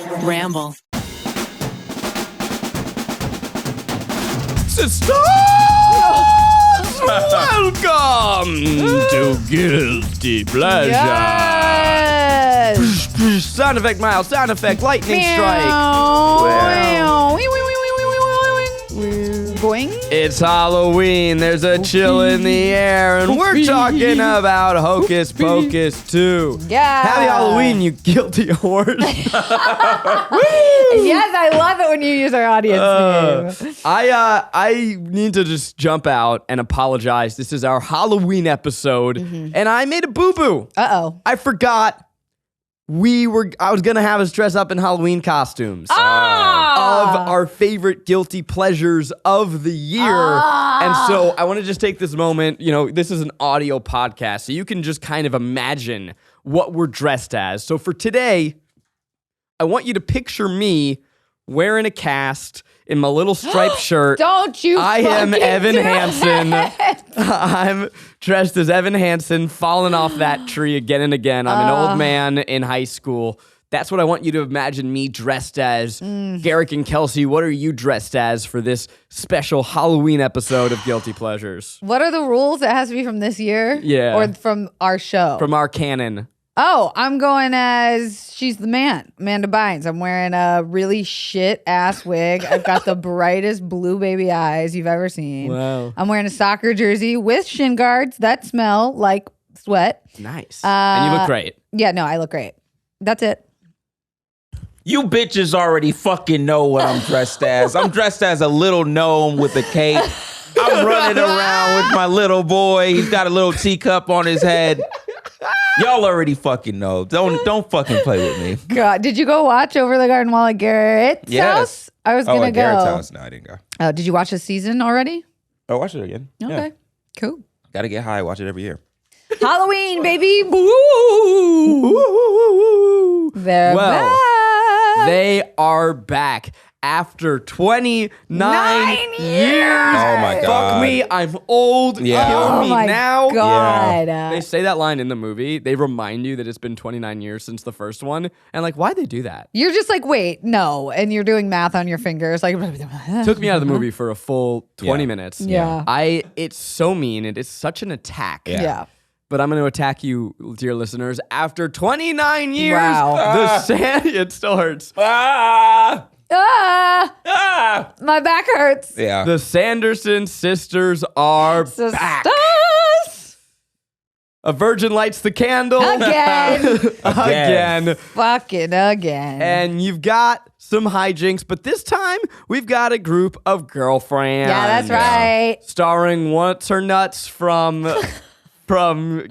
Ramble. Sisters, welcome to Guilty Pleasure. Yes. Sound effect, Miles. Sound effect, lightning strike. Boing. It's Halloween. There's a chill in the air, and we're talking about Hocus Pocus 2. Yeah. Happy Halloween, you guilty whores. Yes, I love it when you use our audience name. I need to just jump out and apologize. This is our Halloween episode, and I made a boo-boo. Uh-oh. I forgot I was gonna have us dress up in Halloween costumes of our favorite guilty pleasures of the year. And so I want to just take this moment, this is an audio podcast, so you can just kind of imagine what we're dressed as. So for today, I want you to picture me wearing a cast in my little striped shirt. Don't you I am fucking Evan do Hansen. it. I'm dressed as Evan Hansen, falling off that tree again and again. I'm an old man in high school. That's what I want you to imagine me dressed as. Garrick and Kelsey, what are you dressed as for this special Halloween episode of Guilty Pleasures? What are the rules? It has to be from this year? Yeah. Or from our show? From our canon. Oh, I'm going as She's the Man, Amanda Bynes. I'm wearing a really shit-ass wig. I've got the brightest blue baby eyes you've ever seen. Wow. I'm wearing a soccer jersey with shin guards that smell like sweat. Nice. And you look great. Yeah, no, I look great. That's it. You bitches already fucking know what I'm dressed as. I'm dressed as a little gnome with a cape. I'm running around with my little boy. He's got a little teacup on his head. Y'all already fucking know. Don't fucking play with me. God, did you go watch Over the Garden Wall at Garrett's house? I was gonna at go. Garrett's house. No, I didn't go. Oh, did you watch the season already? Oh, watch it again. Okay, cool. Gotta get high. Watch it every year. Halloween, baby. Woo! They're back. They are back after 29 years. Oh my God. Fuck me, I'm old. Yeah. Kill Oh me my now. God. They say that line in the movie. They remind you that it's been 29 years since the first one. And why'd they do that? You're just like, wait, no. And you're doing math on your fingers. Like, Took me out of the movie for a full 20 minutes. Yeah. It's so mean. It is such an attack. Yeah. But I'm going to attack you, dear listeners. After 29 years, Wow. it still hurts. My back hurts. Yeah. The Sanderson sisters are back. Sisters. A virgin lights the candle. Again. Again. Fucking again. And you've got some hijinks, but this time we've got a group of girlfriends. Yeah, that's right. Starring What's Her Nuts from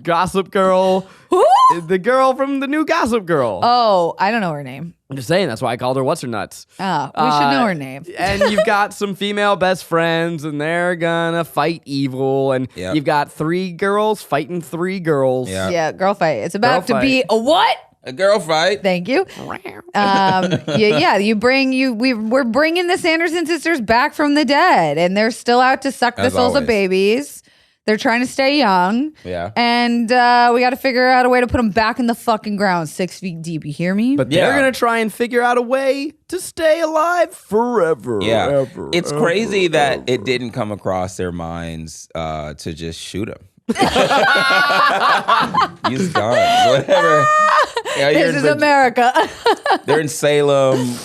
Gossip Girl. Who? The girl from the new Gossip Girl. Oh, I don't know her name. I'm just saying, that's why I called her What's Her Nuts. Oh, we should know her name. And you've got some female best friends, and they're gonna fight evil. And Yep. you've got 3 girls fighting 3 girls. Yeah. Yeah, girl fight. It's about Girl to be a what? A girl fight. Thank you. We're bringing the Sanderson sisters back from the dead, and they're still out to suck the As souls of always. babies. They're trying to stay young. Yeah. And we got to figure out a way to put them back in the fucking ground 6 feet deep. You hear me? But they're Yeah. gonna try and figure out a way to stay alive forever. Yeah. Ever, It's ever, crazy that ever. it didn't come across their minds to just shoot him. Use guns, whatever. Yeah, this is America. They're in Salem.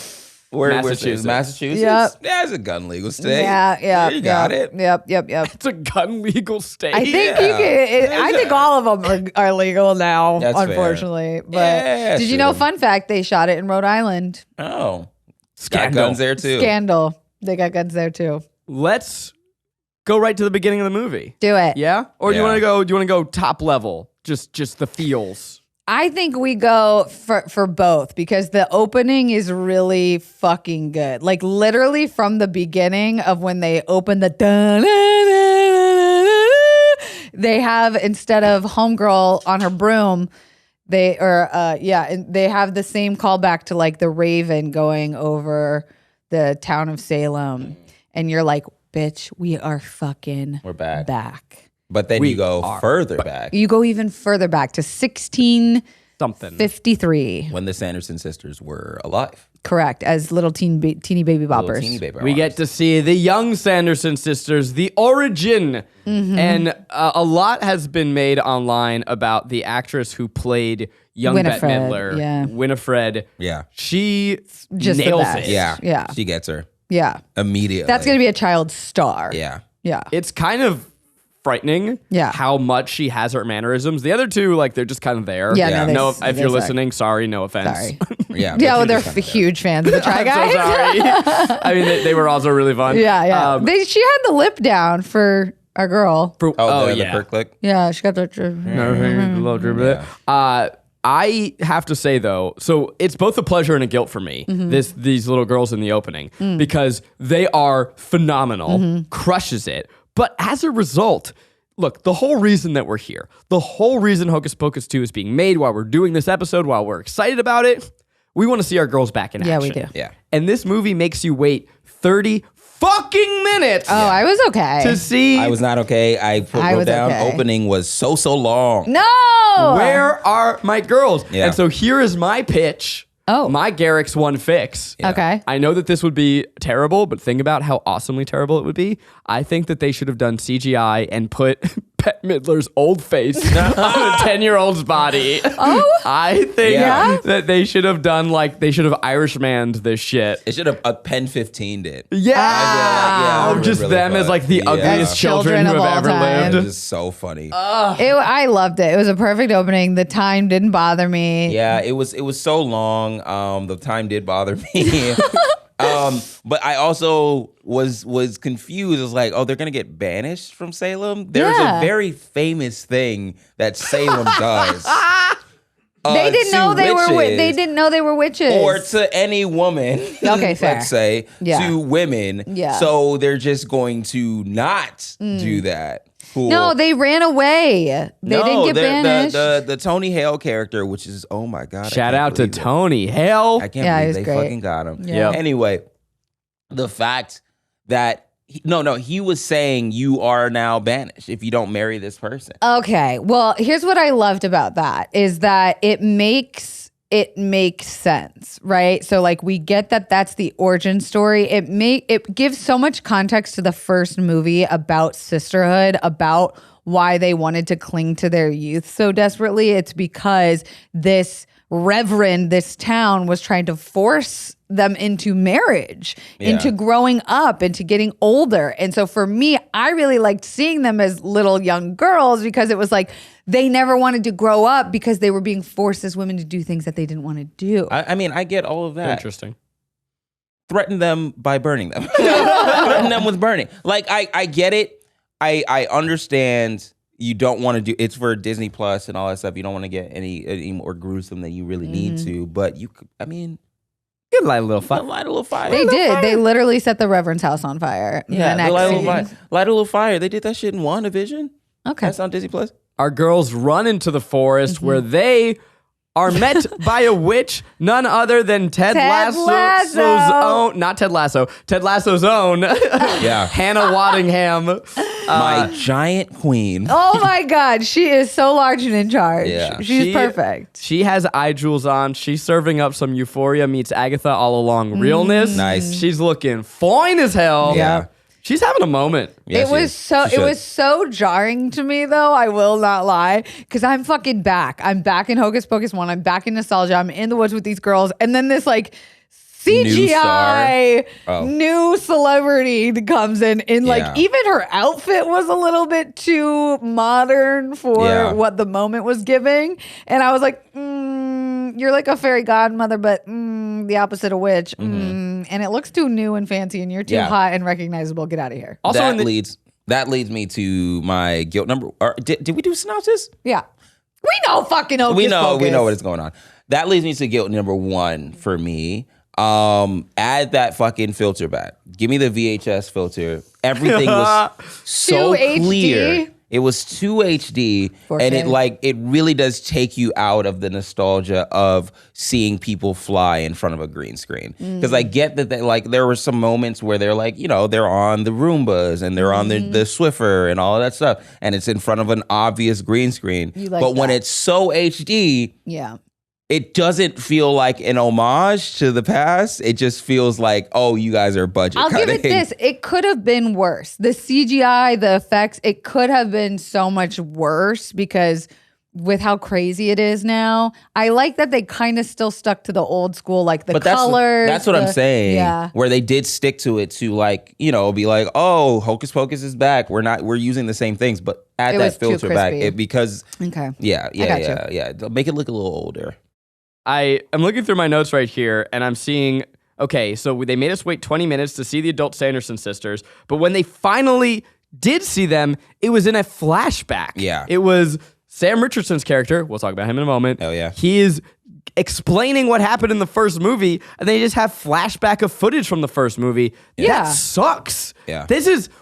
Massachusetts. Massachusetts? Yep. Yeah, it's a gun legal state. Yeah. You got it. Yep. It's a gun legal state. I think I think all of them are legal now, That's fair. unfortunately. But Yeah, did you shoot know, 'em. fun fact, they shot it in Rhode Island. Oh. Got Scandal. guns there too. Scandal. They got guns there too. Let's go right to the beginning of the movie. Do it. Yeah? Or do you Yeah. want to go top level? Just the feels. I think we go for both because the opening is really fucking good. Like literally from the beginning of when they open the they have, instead of homegirl on her broom, they have the same callback to like the Raven going over the town of Salem. And you're like, bitch, we are fucking We're back. back. But then We you go are further back. You go even further back to 16 something. 53. When the Sanderson sisters were alive. Correct. As little teeny baby boppers. Little teeny baby We get to see the young Sanderson sisters, the origin. And a lot has been made online about the actress who played young Bette Winifred, Midler, yeah. Winifred. Yeah. She Just the nails best. it. Yeah. Yeah. She gets her Yeah. immediately. That's going to be a child star. Yeah. Yeah. It's kind of frightening Yeah. how much she has her mannerisms. The other two, like, they're just kind of there. Yeah, Yeah. no, No, if you're listening, sorry, no offense. Sorry. Yeah. Yeah, well, but they're she's kinda huge fans of the Try I'm Guys. so sorry. I mean, they were also really fun. Yeah, yeah. Um, She had the lip down for our girl. for- the yeah. perk click. Yeah, she got the. I have to say though, so it's both a pleasure and a guilt for me. These little girls in the opening because they are phenomenal, crushes it. But as a result, look, the whole reason that we're here, the whole reason Hocus Pocus 2 is being made, while we're doing this episode, while we're excited about it, we want to see our girls back in Yeah, action. we do. Yeah. And this movie makes you wait 30 fucking minutes Oh, I was okay. to see I was not okay. I I wrote was down okay. opening was so long. No. where are my girls? Yeah. And so here is my pitch. Oh. My Garrick's one fix. Okay. I know that this would be terrible, but think about how awesomely terrible it would be. I think that they should have done CGI and put Bette Midler's old face on a 10-year-old's body. Oh. I think Yeah. that they should have done they should have Irishmanned this shit. It should have a Pen 15 did. Yeah. yeah, Or just really them fun. as like the Yeah. ugliest As children who children of have all ever time. It lived. was so funny. I loved it. It was a perfect opening. The time didn't bother me. Yeah, it was so long. The time did bother me. But I also was confused. It was like, oh, they're gonna get banished from Salem. There's Yeah. a very famous thing that Salem does. They didn't to know they were. witches, They didn't know they were witches. or to any woman. Okay, fair. Let's say Yeah. to women. Yeah. So they're just going to not do that. Cool. No, they ran away. They didn't get banished. The Tony Hale character, which is oh my god! I Shout can't out to believe it. Tony Hale. I can't Yeah, he believe was they great. fucking got him. Yeah. Anyway, the fact that he was saying you are now banished if you don't marry this person. Okay. Well, here's what I loved about that is that it makes sense, right? So like we get that that's the origin story. It gives so much context to the first movie about sisterhood, about why they wanted to cling to their youth so desperately. It's because this town was trying to force them into marriage, into growing up, into getting older. And so for me, I really liked seeing them as little young girls because it was like they never wanted to grow up because they were being forced as women to do things that they didn't want to do. I mean, I get all of that. Interesting. Threaten them by burning them. Threaten them with burning. Like I get it. I understand. You don't want to do it's for Disney Plus and all that stuff. You don't want to get any more gruesome than you really need to. But you could, I mean, Good light a little fun. light a little fire. They did. They literally set the Reverend's house on fire. Yeah, The they next light a little scene. fire. Light a little fire. They did that shit in WandaVision. Okay. That's on Disney Plus. Our girls run into the forest where they are met by a witch, none other than Ted Lasso's own, not Ted Lasso, Ted Lasso's own, Yeah. Hannah Waddingham. My giant queen. Oh my God. She is so large and in charge. Yeah. She's perfect. She has eye jewels on. She's serving up some Euphoria meets Agatha all along realness. Nice. She's looking fine as hell. Yeah. She's having a moment. Yeah, It she was is. so She it should. was so jarring to me though, I will not lie, because I'm fucking back. I'm back in Hocus Pocus 1. I'm back in nostalgia. I'm in the woods with these girls. And then this like CGI star. Oh. new celebrity comes in like Yeah. even her outfit was a little bit too modern for Yeah. what the moment was giving. And I was like, you're like a fairy godmother, but the opposite of witch. And it looks too new and fancy and you're too Yeah. hot and recognizable. Get out of here. Also, that in the, leads me to my guilt number. Or did we do synopsis? Yeah. We know fucking Hocus We know Pocus. what is going on. That leads me to guilt number 1 for me. Add that fucking filter back. Give me the VHS filter. Everything was so 2 clear. HD? It was 2 HD, 4K. and it really does take you out of the nostalgia of seeing people fly in front of a green screen. Because I get that there were some moments where they're they're on the Roombas and they're on the Swiffer and all of that stuff, and it's in front of an obvious green screen. You like but when that. it's so HD, Yeah. it doesn't feel like an homage to the past. It just feels like, oh, you guys are budget. I'll give it this. It could have been worse. The CGI, the effects, it could have been so much worse because with how crazy it is now, I like that they kind of still stuck to the old school, like the colors. That's what I'm saying. Yeah. Where they did stick to it to like, you know, be like, oh, Hocus Pocus is back. We're using the same things, but add that filter back. Because okay. Yeah. Make it look a little older. I'm looking through my notes right here, and I'm seeing, okay, so they made us wait 20 minutes to see the adult Sanderson sisters, but when they finally did see them, it was in a flashback. Yeah. It was Sam Richardson's character. We'll talk about him in a moment. Oh, yeah. He is explaining what happened in the first movie, and they just have flashback of footage from the first movie. Yeah. That sucks. Yeah.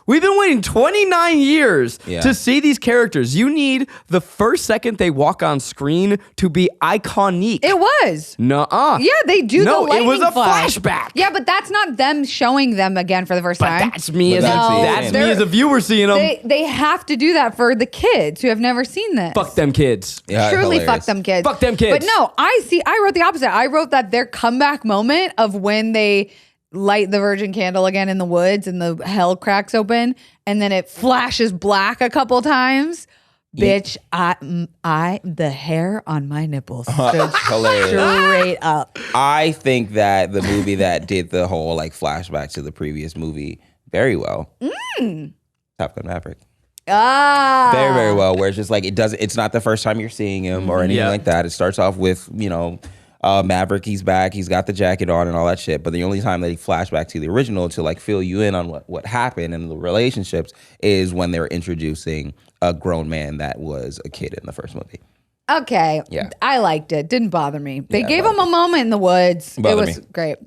We've been waiting 29 years Yeah. to see these characters. You need the first second they walk on screen to be iconic. It was. Nuh-uh. Yeah, they do No, the lightning it was a flash. flashback. Yeah, but that's not them showing them again for the first time. That's me But as that's me as a viewer seeing them. They have to do that for the kids who have never seen this. Fuck them kids. Yeah, Truly hilarious. fuck them kids. Fuck them kids. But no, I wrote the opposite. I wrote that their comeback moment of when they light the virgin candle again in the woods and the hell cracks open and then it flashes black a couple times. Bitch, the hair on my nipples stood Hilarious. straight up. I think that the movie that did the whole like flashback to the previous movie very well. Top Gun Maverick. Very, very well. Where it's just like it's not the first time you're seeing him or anything like that. It starts off with, you know, Maverick, he's back, he's got the jacket on and all that shit. But the only time that he flashed back to the original to like fill you in on what happened and the relationships is when they're introducing a grown man that was a kid in the first movie. Okay. Yeah. I liked it. Didn't bother me. They Yeah, gave him a moment in the woods. It was great.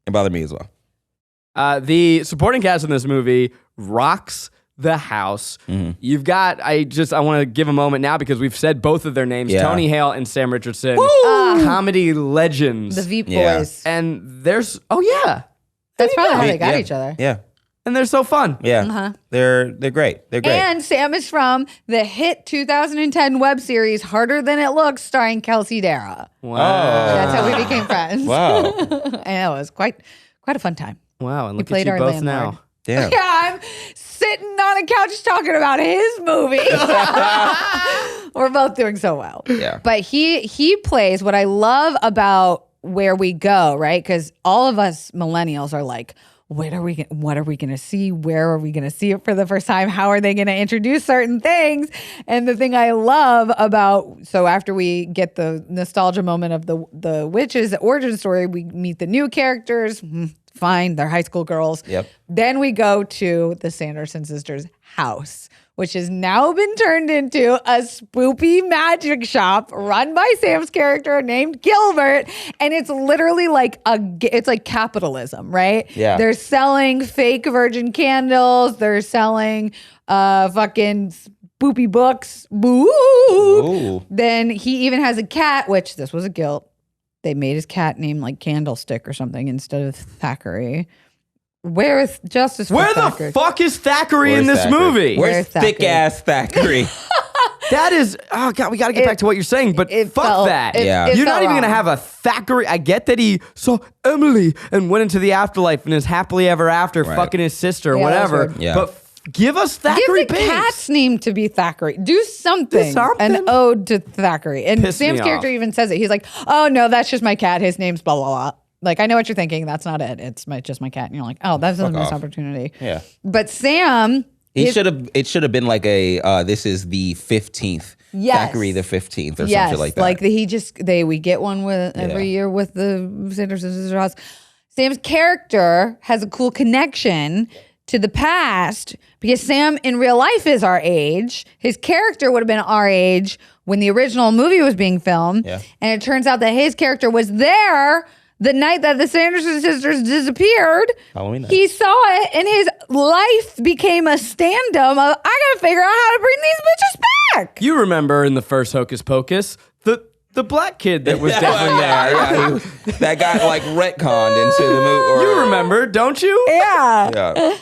It bothered me as well. The supporting cast in this movie rocks the house. You've got, I want to give a moment now because we've said both of their names, Yeah. Tony Hale and Sam Richardson, comedy legends. The Veep Yeah. boys. And there's, That's probably how they got Yeah. each other. Yeah. and they're so fun. Yeah. They're great. They're great. And Sam is from the hit 2010 web series Harder Than It Looks, starring Kelsey Darragh. Wow. That's how we became friends. Wow. And it was quite a fun time. Wow. And look played at you our both landlord. now. Damn. Yeah, I'm sitting on a couch talking about his movie. We're both doing so well. Yeah. But he plays what I love about Where We Go, right? Because all of us millennials are like, what are we going to see? Where are we going to see it for the first time? How are they going to introduce certain things? And the thing I love about, so after we get the nostalgia moment of the witches origin story, we meet the new characters. Fine, they're high school girls. Yep. Then we go to the Sanderson sisters' house, which has now been turned into a spoopy magic shop run by Sam's character named Gilbert. And it's literally like it's like capitalism, right? Yeah. They're selling fake virgin candles. They're selling fucking spoopy books. Boo. Ooh. Then he even has a cat, which this was a guilt. They made his cat name like Candlestick or something instead of Thackeray. Where is justice for Where Thackeray? the fuck is Thackeray in Where's this Thackeray? movie? Where's Thackeray? thick ass Thackeray? That is, oh God, we got to get back to what you're saying, but fuck that. Yeah. it You're felt not even going to wrong. have a Thackeray. I get that he saw Emily and went into the afterlife and is happily ever after Right. fucking his sister or Yeah, that's whatever. weird. Yeah. But give us Give Thackeray the Binks. cat's name to be Thackeray. Do something. something. An ode to Thackeray. And Piss me Sam's character off. even says it. He's like, oh, no, that's just my cat. His name's blah, blah, blah. Like, I know what you're thinking. That's not it. It's just my cat. And you're like, oh, that's a missed off. opportunity. Yeah. But Sam... It should have been like a this is the 15th. Yes. Thackeray the 15th or yes, something like that. We get one with every year with the Sanderson sisters house. Sam's character has a cool connection to the past because Sam in real life is our age. His character would have been our age when the original movie was being filmed. Yeah. And it turns out that his character was there the night that the Sanderson sisters disappeared. Halloween night. He saw it and his life became a stand-up of, I gotta figure out how to bring these bitches back. You remember in the first Hocus Pocus, the black kid that was definitely there. That got like retconned into the movie. You remember, don't you? Yeah. Yeah.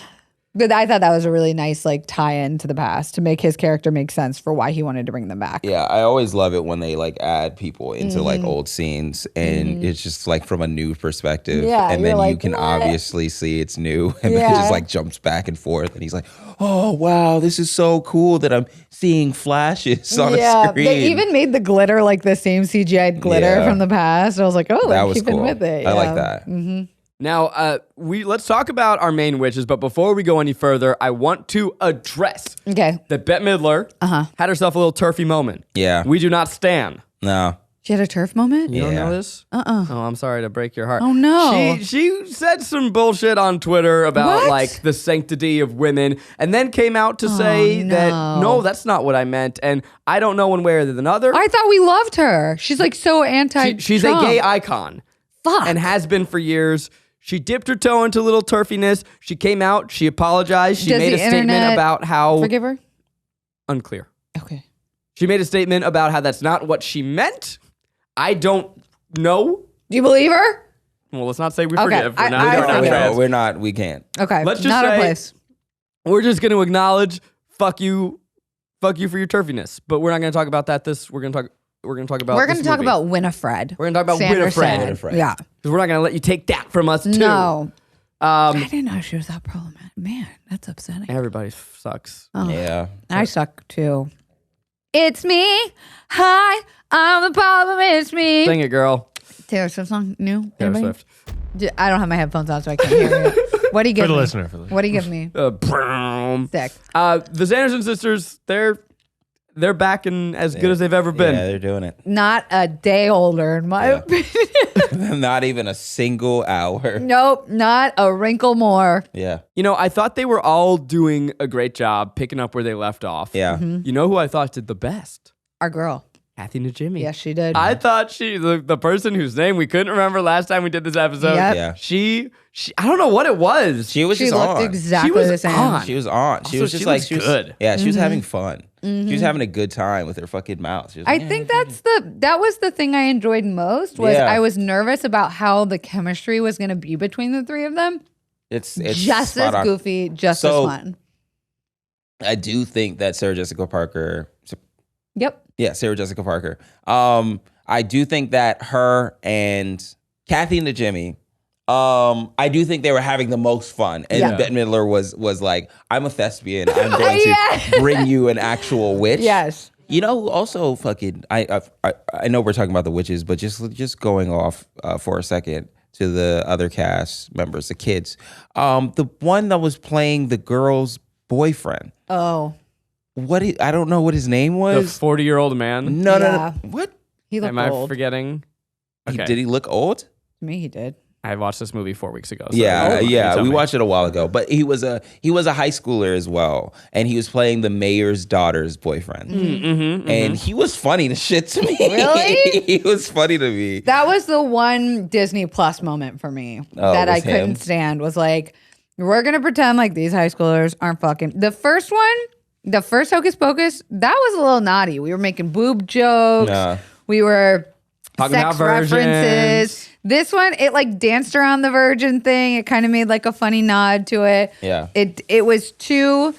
But I thought that was a really nice like tie-in to the past to make his character make sense for why he wanted to bring them back. Yeah, I always love it when they like add people into like old scenes and it's just like from a new perspective. Yeah, and you're then you like, can "What?" obviously see it's new and then it just Yeah. like jumps back and forth and he's like, oh wow, this is so cool that I'm seeing flashes on a screen. They even made the glitter like the same CGI glitter Yeah. from the past. I was like, oh, that they're was keeping cool. with it. I like Yeah. that. Now, let's talk about our main witches, but before we go any further, I want to address Okay. that Bette Midler had herself a little turfy moment. Yeah. We do not stan. No. She had a turf moment? You don't Yeah. know this? Oh, I'm sorry to break your heart. Oh, no. She said some bullshit on Twitter about What? like the sanctity of women, and then came out to say that no, that's not what I meant, and I don't know one way or the other. I thought we loved her. She's like so anti. She's a gay icon. Fuck. And has been for years. She dipped her toe into a little turfiness. She came out. She apologized. She Does made the a statement internet about how Forgive her? unclear. Okay. She made a statement about how that's not what she meant. I don't know. Do you believe her? Well, let's not say we Okay, forgive. We're I not, we're not forgive. trans. We're not. We can't. Okay. Let's just not our say- place. We're just going to acknowledge, fuck you for your turfiness. But we're not going to talk about that. We're going to talk. We're going to talk about. We're going this to talk movie. about Winifred. We're going to talk about Sandra Winifred. said. Winifred. Yeah. Because we're not going to let you take that from us too. No. I didn't know she was that problematic. Man, that's upsetting. Everybody sucks. Oh. Yeah. I suck too. It's me. Hi, I'm the problem. It's me. Sing it, girl. Taylor Swift song? New? Taylor Anybody? Swift. I don't have my headphones on, so I can't hear you. What do you give For the me? listener. For the listener. What do you give me? Broom. Sick. The Sanderson sisters, they're back and as good as they've ever been. Yeah, they're doing it. Not a day older, in my opinion. Not even a single hour. Nope, not a wrinkle more. Yeah. You know, I thought they were all doing a great job picking up where they left off. Yeah. Mm-hmm. You know who I thought did the best? Our girl. Kathy Najimy. Yes, she did. I thought the person whose name we couldn't remember last time we did this episode. Yep. Yeah. She I don't know what it was. She was she just looked on. exactly She was the same. on. She was on. She Also, was just she like was she was good. Yeah, she was Mm-hmm. having fun. She was having a good time with her fucking mouth. She was I like, think that was the thing I enjoyed most was Yeah. I was nervous about how the chemistry was going to be between the three of them. it's Just spot as on. goofy, just So- as fun. I do think that Sarah Jessica Parker. Yep. Yeah, Sarah Jessica Parker. I do think that her and Kathy Najimy. I do think they were having the most fun, and Yeah. Bette Midler was like, "I'm a thespian. I'm going Yeah. to bring you an actual witch." Yes. You know, also fucking. I know we're talking about the witches, but just going off for a second to the other cast members, the kids. The one that was playing the girl's boyfriend. Oh, I don't know what his name The was. 40-year-old man. No. Yeah. What? he looked Am I old. forgetting? Okay. Did he look old? To me, he did. I watched this movie 4 weeks ago. so Yeah, you tell we me. watched it a while ago. But he was a high schooler as well, and he was playing the mayor's daughter's boyfriend. And he was funny to shit to me. Really? He was funny to me. That was the one Disney Plus moment for me Oh, that I with him? couldn't stand. Was like, we're gonna pretend like these high schoolers aren't fucking. The first one, the first Hocus Pocus, that was a little naughty. We were making boob jokes. Nah. We were Talking sex about virgins. references. This one, it like danced around the virgin thing. It kind of made like a funny nod to it. Yeah. It was too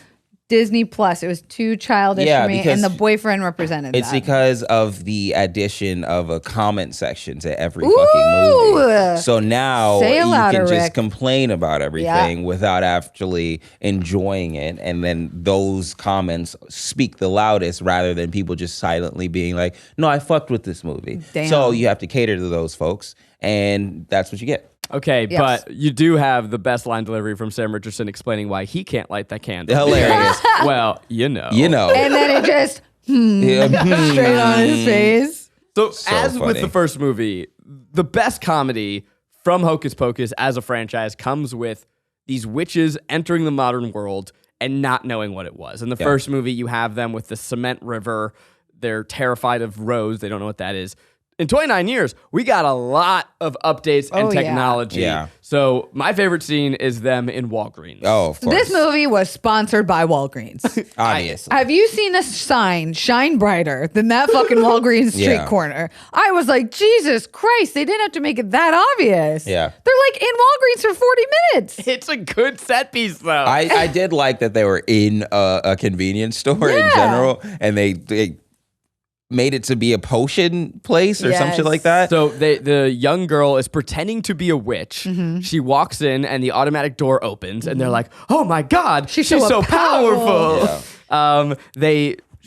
Disney Plus. It was too childish Yeah, for me, because and the boyfriend represented It's that. because of the addition of a comment section to every Ooh. fucking movie. So now Say it you louder, can just Rick. complain about everything without actually enjoying it. And then those comments speak the loudest rather than people just silently being like, no, I fucked with this movie. Damn. So you have to cater to those folks. And that's what you get. Okay, Yes. but you do have the best line delivery from Sam Richardson explaining why he can't light that candle. Hilarious. Well, you know. You know. and then it just Yeah. straight on his face. So, So as with funny. the first movie, the best comedy from Hocus Pocus as a franchise comes with these witches entering the modern world and not knowing what it was. In the first movie, you have them with the cement river. They're terrified of Rose. They don't know what that is. In 29 years, we got a lot of updates and Oh, yeah. technology. Yeah. So my favorite scene is them in Walgreens. Oh, of course. This movie was sponsored by Walgreens. Obviously. Have you seen a sign shine brighter than that fucking Walgreens street Yeah. corner? I was like, Jesus Christ, they didn't have to make it that obvious. Yeah. They're like in Walgreens for 40 minutes. It's a good set piece, though. I did like that they were in a convenience store in Yeah. general, and they made it to be a potion place or some shit Yes. like that. So the young girl is pretending to be a witch. She walks in and the automatic door opens and they're like, "Oh my God, she's so powerful."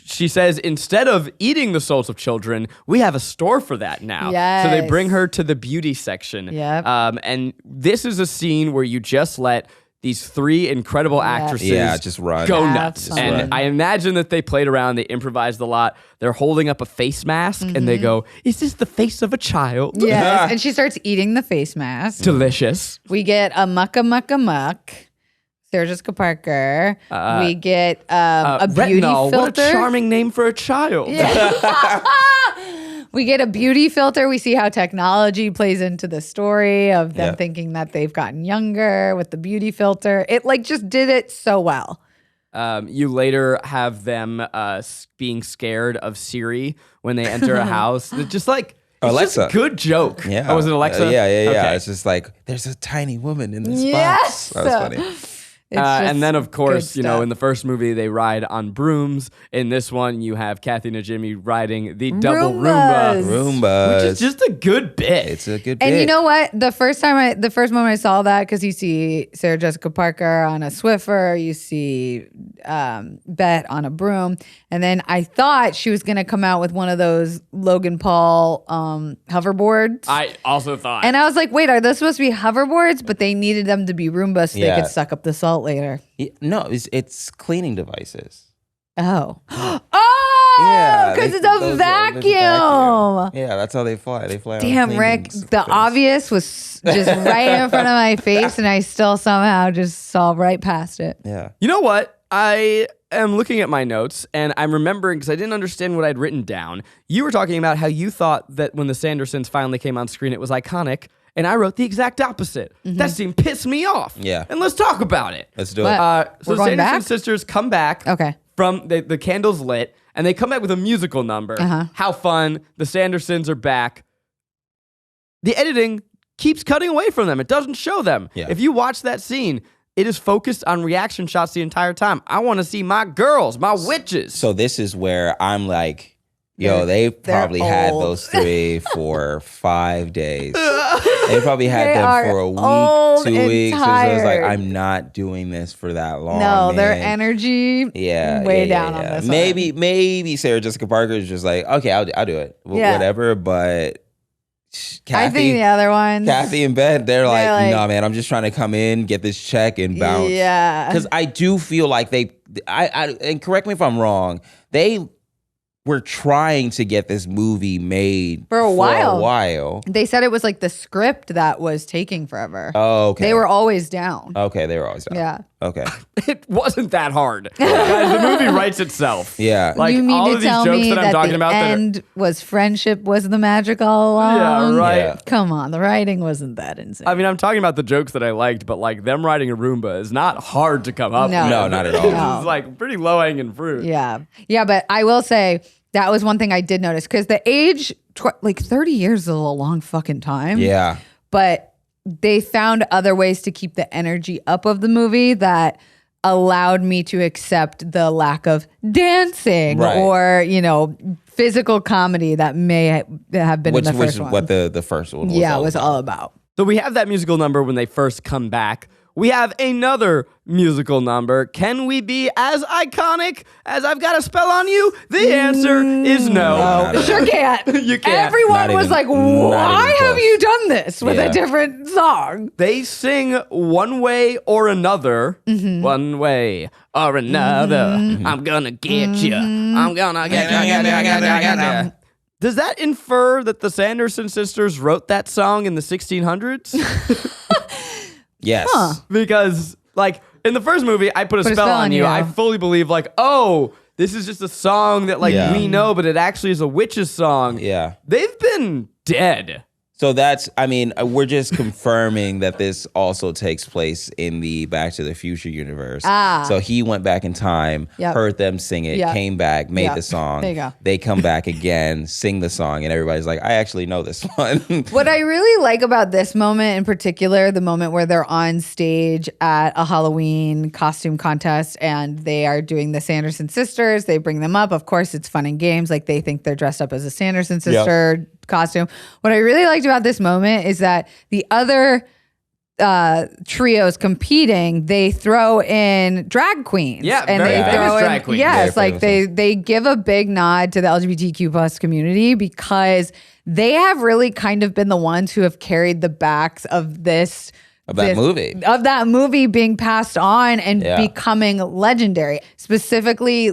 She says, instead of eating the souls of children, we have a store for that now. So they Yes. bring her to the beauty section. Yep. And this is a scene where you just let these three incredible actresses just run. go Have nuts. fun. And I imagine that they played around, they improvised a lot. They're holding up a face mask and they go, "Is this the face of a child?" Yes. And she starts eating the face mask. Delicious. We get a muck. Sarah Jessica Parker. We get a beauty Retinol, filter. what a charming name for a child. We get a beauty filter. We see how technology plays into the story of them thinking that they've gotten younger with the beauty filter. It like just did it so well. You later have them being scared of Siri when they enter a house. It's just like it's Alexa. just a good joke. Yeah. Oh, was it Alexa? Yeah. Okay. It's just like, there's a tiny woman in this Yes. box. That was funny. It's just And then, of course, good you know, stuff. in the first movie, they ride on brooms. In this one, you have Kathy Najimy riding the double Roombas. Roomba, Roombas. which is just a good bit. It's a good bit. And you know what? The first moment I saw that, because you see Sarah Jessica Parker on a Swiffer, you see Bet on a broom, and then I thought she was going to come out with one of those Logan Paul hoverboards. I also thought. And I was like, wait, are those supposed to be hoverboards? But they needed them to be Roombas so they Yeah. could suck up the salt later. No, it's cleaning devices. Oh. Yeah, because they- it's a those are- vacuum. there's a vacuum. Yeah, that's how they fly. They fly. Damn, on Rick, cleaning the things. obvious was just right in front of my face, and I still somehow just saw right past it. Yeah. You know what? I am looking at my notes and I'm remembering because I didn't understand what I'd written down. You were talking about how you thought that when the Sandersons finally came on screen, it was iconic. And I wrote the exact opposite. That scene pissed me off. Yeah. And let's talk about it. Let's do What? it. So We're the going Sanderson back? sisters come back Okay. from the candles lit and they come back with a musical number. How fun. The Sandersons are back. The editing keeps cutting away from them. It doesn't show them. Yeah. If you watch that scene, it is focused on reaction shots the entire time. I want to see my girls, my witches. So this is where I'm like, yo, They're they probably had old. those three for 5 days. They probably had They them are for a week, old 2 and weeks. So it was like, tired. I'm not doing this for that long. No, their man. energy Yeah, way yeah, down yeah. on this Maybe Sarah Jessica Parker is just like, okay, I'll do it, Yeah. whatever. But Kathy, I think the other ones. Kathy and Ben, they're like, like- no, man, I'm just trying to come in, get this check, and bounce. Yeah. Because I do feel like I and correct me if I'm wrong, they were trying to get this movie made For a while. while. They said it was like the script that was taking forever. Oh, okay. They were always down. Okay, they were always down. Yeah. Okay. It wasn't that hard. Guys, the movie writes itself. Yeah. Like you mean all to of these tell jokes me that I'm that talking the about that are, end was friendship was the magic all Yeah, along? right. Yeah. Come on, the writing wasn't that insane. I mean, I'm talking about the jokes that I liked, but like them riding a Roomba is not hard to come up No. with. No, not at all. No. It's like pretty low hanging fruit. Yeah. Yeah, but I will say that was one thing I did notice because the age, like 30 years is a long fucking time. Yeah. But they found other ways to keep the energy up of the movie that allowed me to accept the lack of dancing Right. or, physical comedy that may have been Which in the was first one. what the first one was. yeah, all it was about. all about. So we have that musical number when they first come back. We have another musical number. Can we be as iconic as I've Got a Spell on You? The answer is no. not at Sure all. can't. You can't. Everyone Not was even- like, not why even have close. you done this with Yeah. a different song? They sing One Way or Another. One way or another. I'm gonna get you. I'm gonna get you. Does that infer that the Sanderson sisters wrote that song in the 1600s? Yes. Because, like, in the first movie, I Put a Spell on You. I fully believe, like, oh, this is just a song that, like, Yeah. we know, but it actually is a witch's song. Yeah. They've been dead So that's, I mean, we're just confirming that this also takes place in the Back to the Future universe. So he went back in time, heard them sing it, came back, made the song. There you go. They come back again, sing the song, and everybody's like, I actually know this one. What I really like about this moment in particular, the moment where they're on stage at a Halloween costume contest and they are doing the Sanderson sisters, they bring them up. Of course, it's fun and games. Like they think they're dressed up as a Sanderson sister costume. What I really liked about this moment is that the other trios competing, they throw in drag queens. Yeah, and very they famous throw drag in, queens. yes, Very like famous they give a big nod to the LGBTQ plus community because they have really kind of been the ones who have carried the backs of this that movie being passed on and becoming legendary, specifically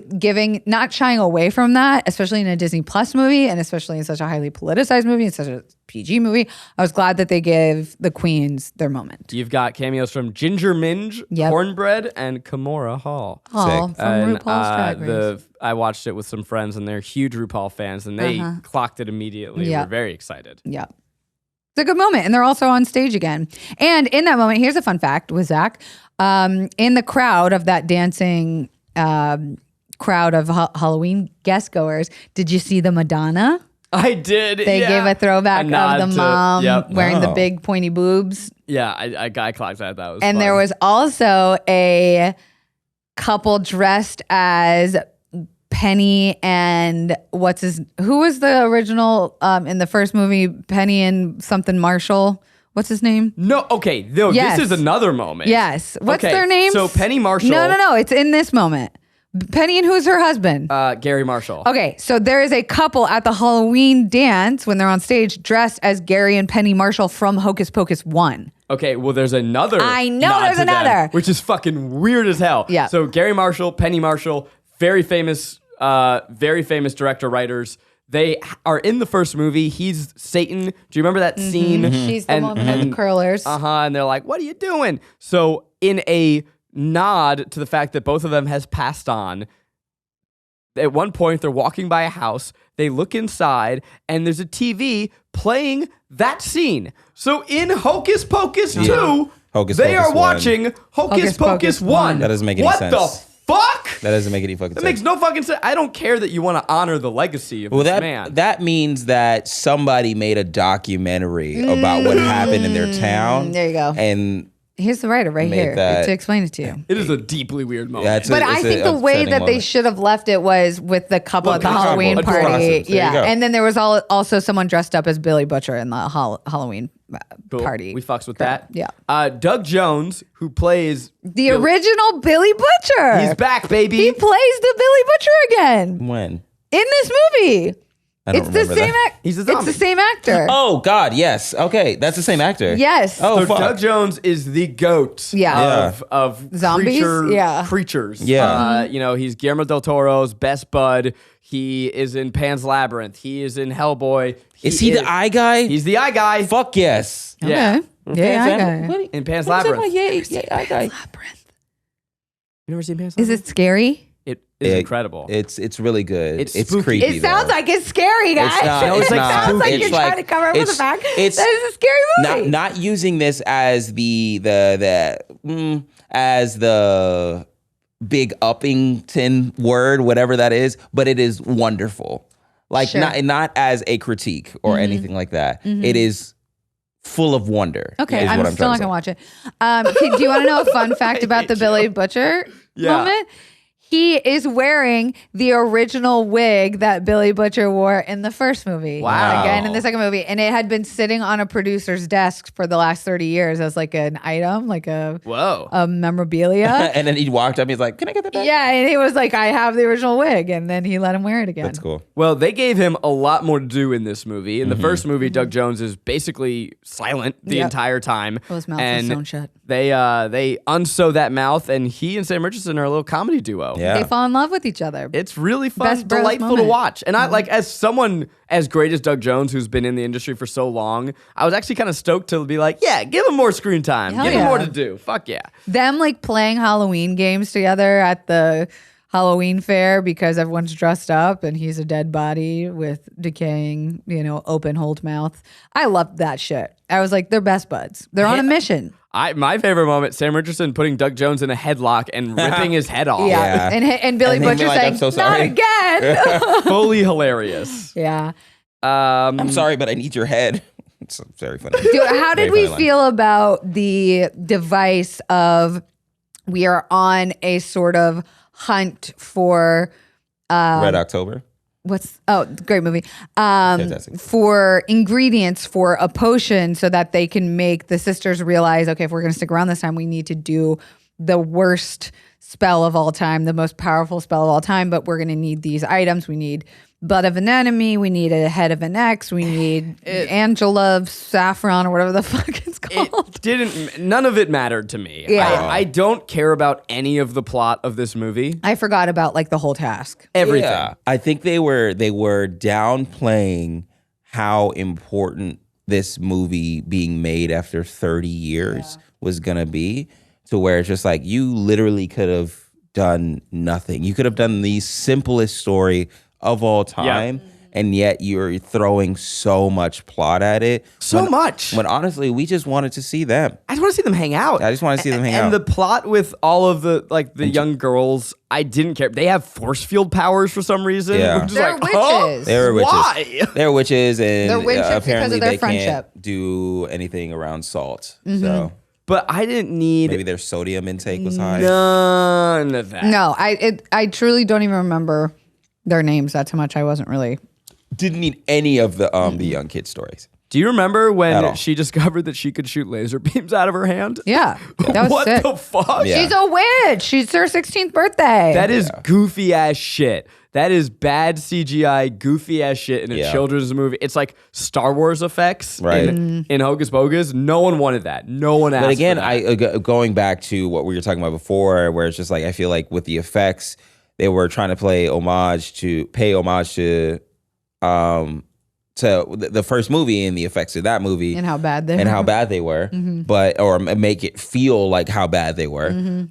not shying away from that, especially in a Disney Plus movie and especially in such a highly politicized movie and such a PG movie. I was glad that they gave the queens their moment. You've got cameos from Ginger Minge, Cornbread, and Kimora Hall. From RuPaul's Drag Race. I watched it with some friends and they're huge RuPaul fans and they clocked it immediately. We're very excited. Yeah. It's a good moment. And they're also on stage again. And in that moment, here's a fun fact with Zach. In the crowd of that dancing crowd of Halloween guest goers, did you see the Madonna? I did. They gave a throwback of the mom wearing the big pointy boobs. Yeah, I clocked that. That was and fun. there was also a couple dressed as Penny and who was the original in the first movie? Penny and something Marshall. What's his name? No, okay. No, Yes. This is another moment. Yes. What's Okay, their names? So Penny Marshall. No. It's in this moment. Penny and who's her husband? Gary Marshall. Okay, so there is a couple at the Halloween dance when they're on stage dressed as Gary and Penny Marshall from Hocus Pocus 1. Okay, well, there's another. I know nod there's to them, another. which is fucking weird as hell. Yeah. So Gary Marshall, Penny Marshall, very famous director writers. They are in the first movie. He's Satan. Do you remember that scene? She's the one with the curlers. And they're like, "What are you doing?" So in a nod to the fact that both of them has passed on. At one point, they're walking by a house. They look inside, and there's a TV playing that scene. So in Hocus Pocus 2, they are 1. watching Hocus Pocus 1. That doesn't make any sense. What the fuck? That doesn't make any fucking sense. That makes no fucking sense. I don't care that you want to honor the legacy of this man. That means that somebody made a documentary about what happened in their town. There you go. And here's the writer right here to explain it to you. It is a deeply weird moment. But I think the way that they should have left it was with the couple at the Halloween party. Yeah. And then there was also someone dressed up as Billy Butcher in the Halloween party. We fucks with that. Yeah. Doug Jones, who plays the original Billy Butcher. He's back, baby. He plays the Billy Butcher again. When? In this movie. It's the same He's a zombie. It's the same actor. Oh God, yes. Okay, that's the same actor. Yes. Oh, so fuck. Doug Jones is the goat of zombies. creatures. Yeah. He's Guillermo del Toro's best bud. He is in Pan's Labyrinth. He is in Hellboy. Is he the eye guy? He's the eye guy. Fuck yes. Yeah. Okay. Yeah, eye guy. In Pan's Labyrinth. Yeah, eye guy. You never seen Pan's Labyrinth? Is it scary? It is incredible. It's really good. It's It's spooky. creepy. It sounds though. like it's scary, guys. It's not. It It's not. sounds like It's you're trying to cover up with the fact that it's a scary movie. Not using this as the big Uppington word, whatever that is, but it is wonderful. Like not as a critique or anything like that. It is full of wonder. Okay, I'm still not gonna watch it. Do you want to know a fun fact about the Billy Butcher moment? He is wearing the original wig that Billy Butcher wore in the first movie. Wow. Again, in the second movie. And it had been sitting on a producer's desk for the last 30 years as like an item, like a memorabilia. And then he walked up, he's like, "Can I get that back?" Yeah, and he was like, "I have the original wig." And then he let him wear it again. That's cool. Well, they gave him a lot more to do in this movie. In the first movie, Doug Jones is basically silent the entire time. Well, his mouth is sewn shut. They unsew that mouth, and he and Sam Richardson are a little comedy duo. Yeah. They fall in love with each other. It's really fun, Best bros delightful to moment. watch. And I like, as someone as great as Doug Jones, who's been in the industry for so long, I was actually kind of stoked to be like, yeah, give him more screen time. Hell Give him yeah. more to do. Fuck yeah. Them like playing Halloween games together at the Halloween fair because everyone's dressed up and he's a dead body with decaying, open hold mouth. I loved that shit. I was like, they're best buds. They're on a mission. My favorite moment, Sam Richardson putting Doug Jones in a headlock and ripping his head off. Yeah. And Billy Butcher saying, "I'm so not sorry." again. Fully hilarious. Yeah. I'm sorry, but I need your head. It's very funny. Dude, how did we funny feel about the device of we are on a sort of hunt for Red October. Great movie. Fantastic. For ingredients for a potion so that they can make the sisters realize, okay, if we're going to stick around this time, we need to do the worst spell of all time, the most powerful spell of all time, but we're going to need these items. We need blood of an enemy. We need a head of an ex. We need Angela Saffron or whatever the fuck it's called. None of it mattered to me. Yeah. I don't care about any of the plot of this movie. I forgot about the whole task. Everything. Yeah. I think they were downplaying how important this movie being made after 30 years was gonna be, to where it's just like you literally could have done nothing. You could have done the simplest story of all time, and yet you're throwing so much plot at it. Much. When honestly, we just wanted to see them. I just want to see them hang out. I just want to see them hang out. And the plot with all of the young girls, I didn't care. They have force field powers for some reason. Yeah. Which is They're witches. They're witches. Why? They're witches, and They're witches because apparently of their they friendship. can't do anything around salt. So But I didn't need maybe their sodium intake was high. none of that. No, I truly don't even remember their names. That's how much I wasn't really. Didn't need any of the young kid stories. Do you remember At when all. she discovered that she could shoot laser beams out of her hand? Yeah, that was What sick. the fuck? Yeah. She's a witch. She's her 16th birthday. That is goofy ass shit. That is bad CGI, goofy ass shit in a Yeah. children's movie. It's like Star Wars effects Right. in Hocus Pocus. No one wanted that. No one asked But again, for that. going back to what we were talking about before, where it's just like I feel like with the effects, they were trying to pay homage to the first movie and the effects of that movie and how bad they and were. how bad they were, or make it feel like how bad they were.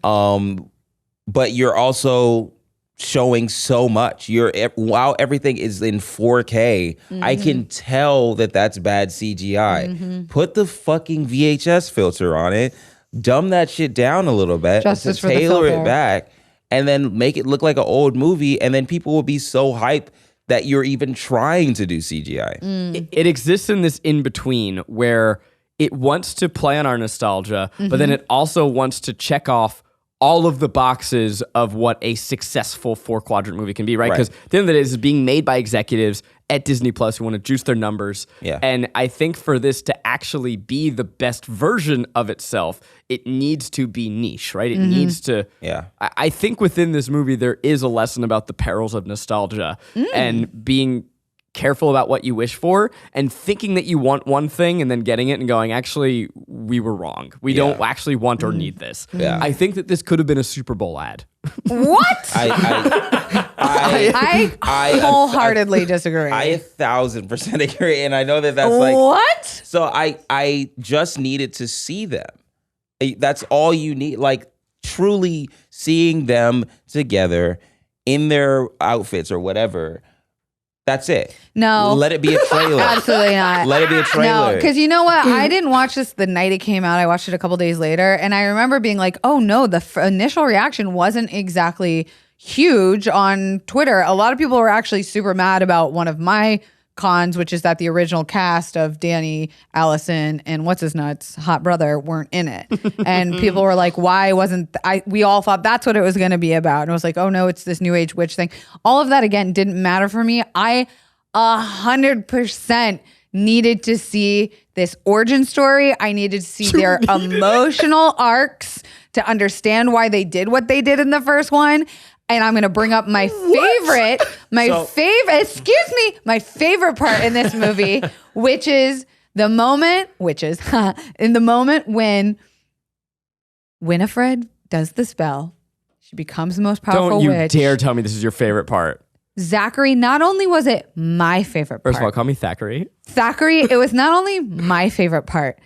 But you're also showing so much. While everything is in 4K, I can tell that that's bad CGI. Put the fucking VHS filter on it, dumb that shit down a little bit, Justice to for the tailor filter. it back, and then make it look like an old movie, and then people will be so hyped that you're even trying to do CGI. It exists in this in-between where it wants to play on our nostalgia, but then it also wants to check off all of the boxes of what a successful 4-quadrant movie can be, right? Because at the end of the day, this is being made by executives at Disney Plus who want to juice their numbers. Yeah. And I think for this to actually be the best version of itself, it needs to be niche, right? It needs to... Yeah. I think within this movie, there is a lesson about the perils of nostalgia and being careful about what you wish for and thinking that you want one thing and then getting it and going, actually, we were wrong. We don't actually want or need this. Yeah. I think that this could have been a Super Bowl ad. What? I wholeheartedly disagree. I 1,000% agree, and I know that that's like what? So I just needed to see them. That's all you need. Like truly seeing them together in their outfits or whatever. That's it. No. Let it be a trailer. Absolutely not. Let it be a trailer. No, because you know what? I didn't watch this the night it came out. I watched it a couple days later, and I remember being like, "Oh no!" The initial reaction wasn't exactly huge on Twitter. A lot of people were actually super mad about one of my cons, which is that the original cast of Danny, Allison, and what's his nuts, hot brother, weren't in it. And people were like, why wasn't we all thought that's what it was going to be about. And it was like, oh no, it's this new age witch thing. All of that, again, didn't matter for me. I 100% needed to see this origin story. I needed to see their emotional arcs to understand why they did what they did in the first one. And I'm going to bring up my favorite part in this movie, which is the moment when Winifred does the spell. She becomes the most powerful Don't you witch. dare tell me this is your favorite part. Zachary, not only was it my favorite part. First of all, call me Thackeray. Thackeray, it was not only my favorite part.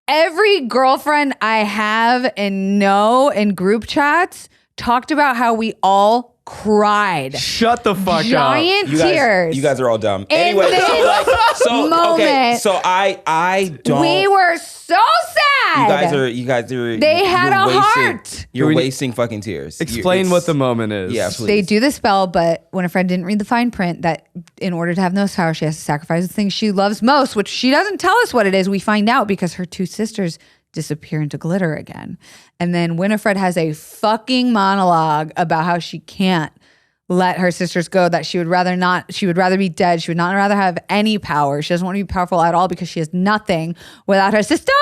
Every girlfriend I have and know in group chats talked about how we all cried. Shut the fuck up. Giant tears. You guys are all dumb. In Anyway, this moment, so I don't. We were so sad. You guys are. They had you're a wasting, heart. You're wasting fucking tears. Explain what the moment is. Yeah, please. They do the spell, but Winifred didn't read the fine print that in order to have those powers, she has to sacrifice the thing she loves most, which she doesn't tell us what it is. We find out because her two sisters disappear into glitter again. And then Winifred has a fucking monologue about how she can't let her sisters go, that she would rather be dead. She would not rather have any power. She doesn't want to be powerful at all because she has nothing without her sisters.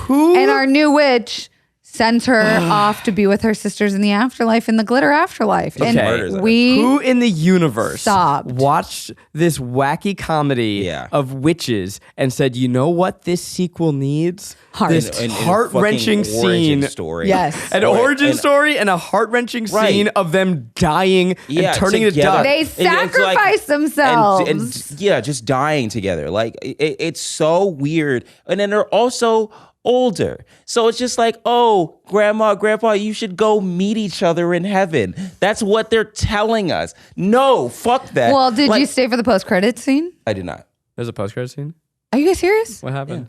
And our new witch sends her off to be with her sisters in the afterlife, in the glitter afterlife. Okay. And we Who in the universe sobbed. watched this wacky comedy of witches and said, you know what this sequel needs? Heart. This An heart-wrenching fucking origin scene. story. Yes. An origin story and a heart-wrenching scene of them dying and turning to together. dust. They sacrifice themselves. and just dying together. Like it's so weird. And then they're also older. So it's just like, oh, grandma, grandpa, you should go meet each other in heaven. That's what they're telling us. No, fuck that. Well, did you stay for the post-credit scene? I did not. There's a post-credit scene? Are you guys serious? What happened?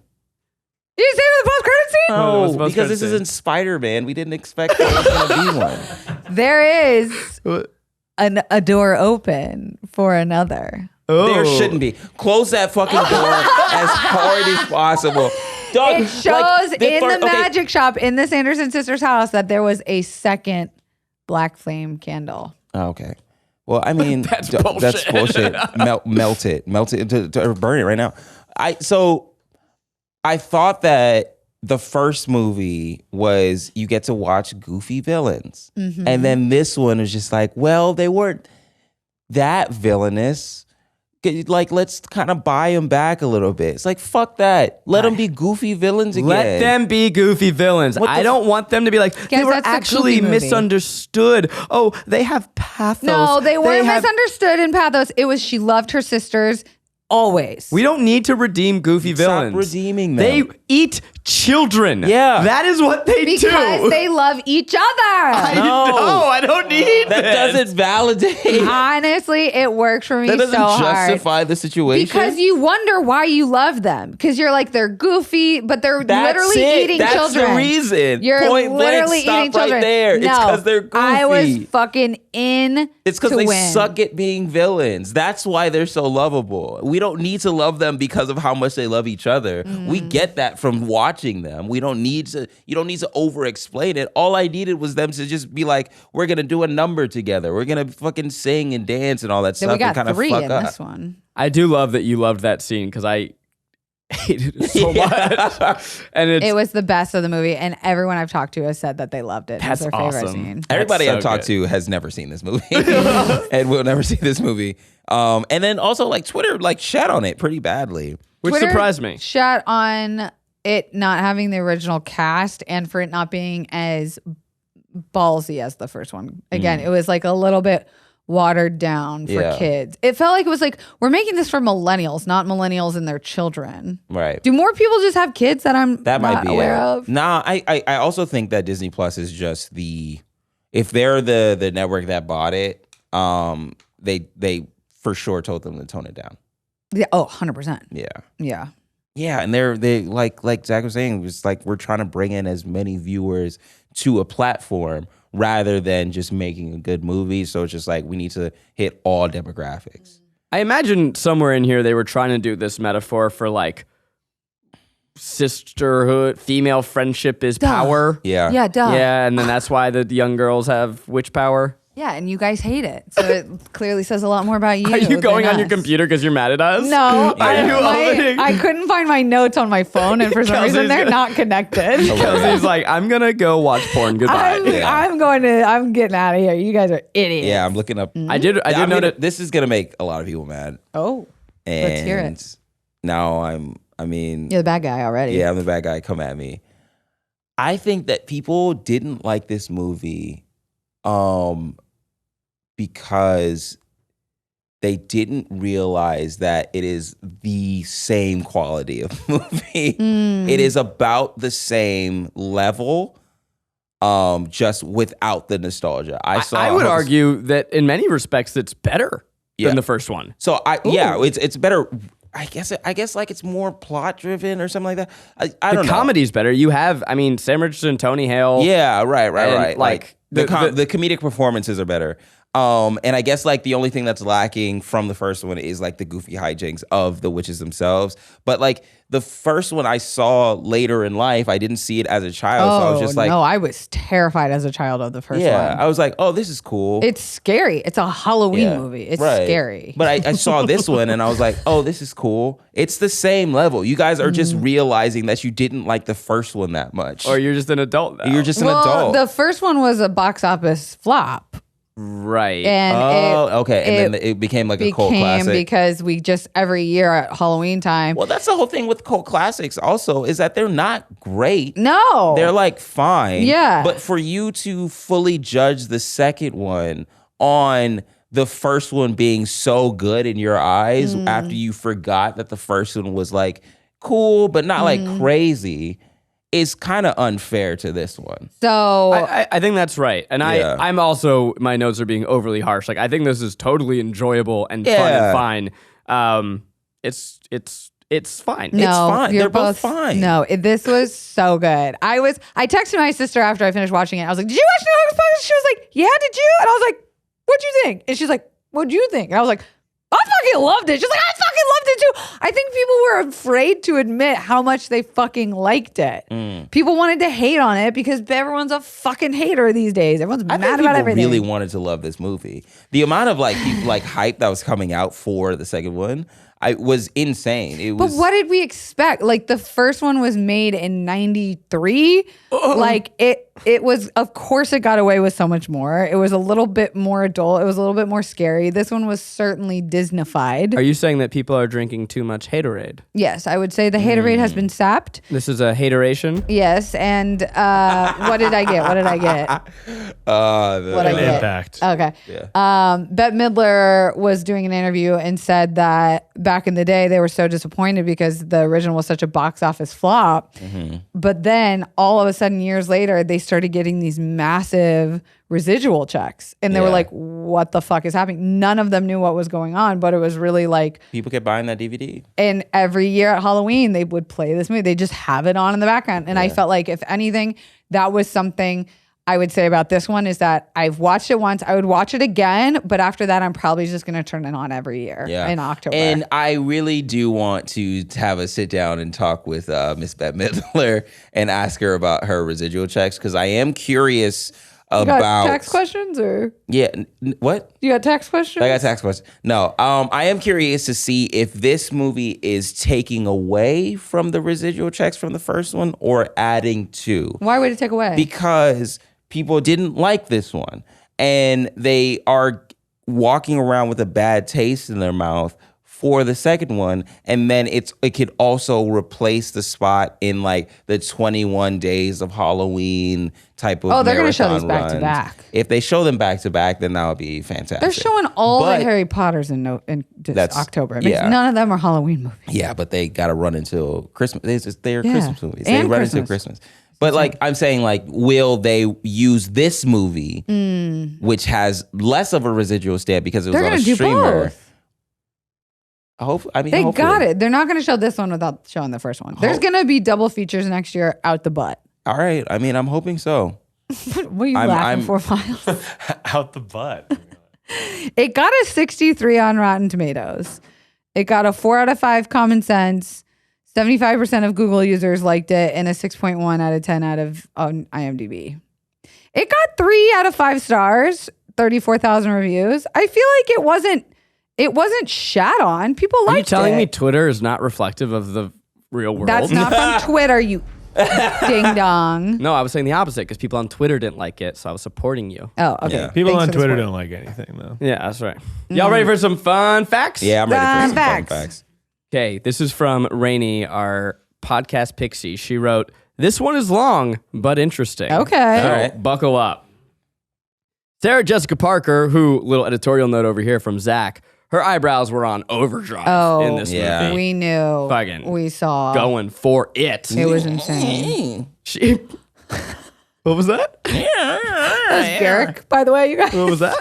You didn't stay for the post-credit scene? No, what's the No, because post-credit this scene? isn't Spider-Man. We didn't expect there was going to be one. There is a door open for another. Oh. There shouldn't be. Close that fucking door as hard as possible. Dog, It shows in the magic shop in the Sanderson sisters' house that there was a second black flame candle. Oh, okay. Well, I mean, That's that's bullshit. Melt it or burn it right now. I thought that the first movie was you get to watch goofy villains, and then this one was just like, well, they weren't that villainous. Like, let's kind of buy them back a little bit. It's like, fuck that. Let them be goofy villains again. Let them be goofy villains. I don't want them to be like, they were that's the actually Goofy movie. misunderstood. Oh, they have pathos. No, they weren't have- misunderstood in pathos. It was she loved her sisters always. We don't need to redeem goofy Stop villains. redeeming They them. eat children. Yeah. That is what they do. because they love each other. I don't need That this. doesn't validate. Honestly, it works for me That doesn't so hard. justify the situation. Because you wonder why you love them. Because you're like, they're goofy, but they're That's literally it. eating That's children. the reason. You're Point blank, literally stop eating children. right there. No, It's because they're goofy. I was fucking in. It's because to they win. suck at being villains. That's why they're so lovable. We don't need to love them because of how much they love each other. We get that from watching them. We don't need to. You don't need to over-explain it. All I needed was them to just be like, "We're gonna do a number together. We're gonna fucking sing and dance and all that So stuff." we got and kind of 3 fuck in up. this one. I do love that you loved that scene because I hated it so much. And It was the best of the movie, and everyone I've talked to has said that they loved it. That's It was their favorite awesome. scene. Everybody That's I've so talked good. to has never seen this movie and will never see this movie. And then also like Twitter like shat on it pretty badly. which Twitter surprised me. Shut on it not having the original cast and for it not being as ballsy as the first one. Again, it was like a little bit watered down for Yeah. kids. It felt like it was like, we're making this for millennials, not millennials and their children. Right. Do more people just have kids that I'm That not might be aware it. of? Nah, I also think that Disney Plus is just if they're the network that bought it, they for sure told them to tone it down. Yeah, 100%. Yeah. Yeah. Yeah, and they like Zach was saying, it was like we're trying to bring in as many viewers to a platform rather than just making a good movie. So it's just like we need to hit all demographics. I imagine somewhere in here they were trying to do this metaphor for like sisterhood, female friendship is power. Yeah. Yeah, duh. Yeah, and then that's why the young girls have witch power. Yeah, and you guys hate it. So it clearly says a lot more about you. Are you going than on your us. computer because you're mad at us? No, Are you opening? I couldn't find my notes on my phone, and for some Kelsey's reason they're gonna- not connected. Kelsey's like, I'm gonna go watch porn. Goodbye. I'm getting out of here. You guys are idiots. Yeah, I'm looking up. I did notice. This is gonna make a lot of people mad. Oh, And let's hear it. now I mean, You're the bad guy already. yeah, I'm the bad guy. Come at me. I think that people didn't like this movie because they didn't realize that it is the same quality of movie. It is about the same level. just without the nostalgia. I would argue that in many respects it's better than the first one. So it's better. I guess like it's more plot driven or something like that. I don't know. The comedy's better. You have, Sam Richardson, Tony Hale. Yeah, right. Like the comedic performances are better. And I guess like the only thing that's lacking from the first one is like the goofy hijinks of the witches themselves. But like the first one I saw later in life, I didn't see it as a child. So I was just like, no, I was terrified as a child of the first one. Yeah, I was like, oh, this is cool. It's scary. It's a Halloween movie. It's scary. But I saw this one and I was like, oh, this is cool. It's the same level. You guys are just realizing that you didn't like the first one that much. Or you're just an adult now. You're just an adult. The first one was a box office flop. Right. And and then it became like a cult classic. Because we just every year at Halloween time. Well, that's the whole thing with cult classics also is that they're not great. No. They're like fine. Yeah. But for you to fully judge the second one on the first one being so good in your eyes after you forgot that the first one was like cool but not like crazy is kind of unfair to this one. So I think that's right. And I'm also, my notes are being overly harsh. Like I think this is totally enjoyable and fun and fine. It's fine. No, it's fine. You're They're both fine. No, this was so good. I texted my sister after I finished watching it. I was like, did you watch Hocus Pocus? She was like, yeah, did you? And I was like, what'd you think? And she's like, what'd you think? And I was like, I fucking loved it. She's like, I fucking loved it too. I think people were afraid to admit how much they fucking liked it. People wanted to hate on it because everyone's a fucking hater these days. Everyone's mad about everything. People really wanted to love this movie. The amount of like hype that was coming out for the second one, was insane. But what did we expect? Like the first one was made in 93. Like it was, of course it got away with so much more. It was a little bit more adult. It was a little bit more scary. This one was certainly Disneyfied. Are you saying that people are drinking too much haterade? Yes, I would say the haterade has been sapped. This is a hateration? Yes, and what did I get? Impact. Okay. Yeah. Bette Midler was doing an interview and said that back in the day they were so disappointed because the original was such a box office flop. But then all of a sudden years later they started getting these massive residual checks and they were like, what the fuck is happening? None of them knew what was going on, but it was really like people kept buying that DVD. And every year at Halloween they would play this movie. They just have it on in the background. And I felt like if anything, that was something I would say about this one is that I've watched it once. I would watch it again, but after that, I'm probably just going to turn it on every year in October. And I really do want to have a sit down and talk with Miss Bette Midler and ask her about her residual checks because I am curious about you got tax questions or what? You got tax questions? I got tax questions. No, I am curious to see if this movie is taking away from the residual checks from the first one or adding to. Why would it take away? Because people didn't like this one and they are walking around with a bad taste in their mouth for the second one, and then it could also replace the spot in like the 21 days of Halloween type of. Oh, they're going to show marathon these back runs. to back. If they show them back to back, then that would be fantastic. They're showing all the Harry Potters in October. It makes, none of them are Halloween movies. Yeah, but they got to run until Christmas. They're Yeah. Christmas movies. And They run Christmas. into Christmas. But like I'm saying, like, will they use this movie, which has less of a residual stamp because it was They're on a going to do streamer? both. They hopefully. got it. They're not going to show this one without showing the first one. There's going to be double features next year out the butt. All right. I mean, I'm hoping so. What are you laughing for, Miles? Out the butt. It got a 63 on Rotten Tomatoes. It got a 4 out of 5 Common Sense. 75% of Google users liked it, and a 6.1 out of 10 out of IMDb. It got 3 out of 5 stars, 34,000 reviews. I feel like it wasn't shat on. People liked it. Are you telling me Twitter is not reflective of the real world? That's not from Twitter, you ding dong. No, I was saying the opposite because people on Twitter didn't like it, so I was supporting you. Oh, okay. Yeah. People Thanks on for the Twitter support. don't like anything, though. Yeah, that's right. Y'all ready for some fun facts? Yeah, I'm ready for some Facts. fun facts. Okay, this is from Rainie, our podcast pixie. She wrote, "This one is long, but interesting." Okay. So All right. buckle up. Sarah Jessica Parker, who, little editorial note over here from Zach, her eyebrows were on overdrive in this yeah. movie. We knew. Fucking We saw. Going for it. It was insane. She, What was that? That's Garrick, by the way, you guys. What was that?